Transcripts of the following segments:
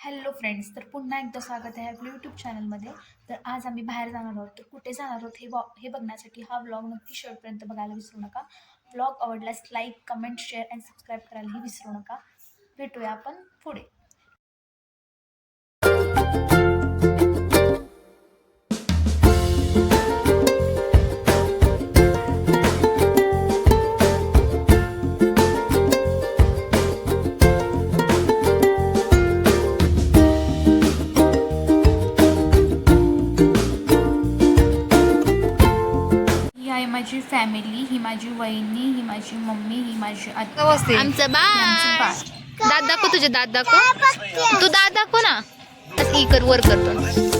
Hello friends, तर पुन्हा एकदा स्वागत आहे आपल्या यूट्यूब चॅनलमध्ये. तर आज आम्ही बाहेर जाणार आहोत. तर कुठे जाणार आहोत हे बघण्यासाठी हा व्लॉग नक्की शेवटपर्यंत बघायला विसरू नका. व्लॉग आवडल्यास लाईक, कमेंट, शेअर आणि सबस्क्राईब करायलाही विसरू नका. भेटूया आपण पुढे. ही आहे माझी फॅमिली, ही माझी वहिनी, ही माझी मम्मी, ही माझी आत्या, आमचं आमचं बाळ. दात दाखव, तुझे दात दाखव, तू दात दाखव ना. असं कर, वर करतो.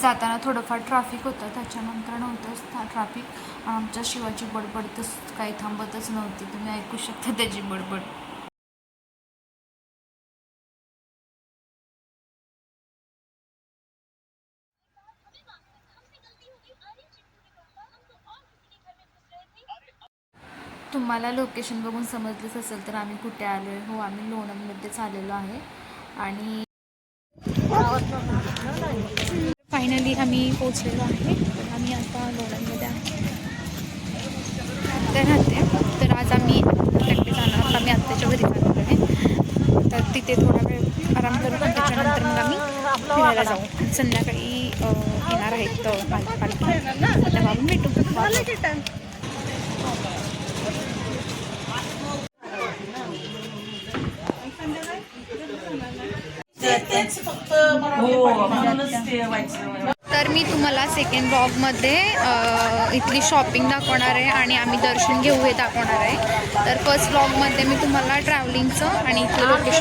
जाताना थोडंफार ट्रॅफिक होतं, त्याच्यानंतर नव्हतंच ट्रॅफिक. आमच्या शिवाची बडबड तर काही थांबतच नव्हती. तुम्ही ऐकू शकता त्याची बडबड. तुम्हाला लोकेशन बघून समजलंच असेल तर आम्ही कुठे आलो आहे. हो, आम्ही लोणंदमध्येच आलेलो आहे. आणि फायनली आम्ही पोचलेलो आहे. आम्ही आता लोणंदमध्ये आहे. आत्या राहते, तर आज आम्ही आत्याकडे जाणार. आम्ही आत्याच्या घरी जाणार आहे. तर तिथे थोडा वेळ आराम करू, त्याच्यानंतर मग आम्ही फिरायला जाऊ. संध्याकाळी येणार आहेत पालखी, तेव्हा आपण भेटू. तर मी तुम्हाला सेकंड ब्लॉगमध्ये इथली शॉपिंग दाखवणार आहे आणि आम्ही दर्शन घेऊ हे दाखवणार आहे. तर फर्स्ट ब्लॉगमध्ये मी तुम्हाला ट्रॅव्हलिंगचं आणि इथलं लोकेशन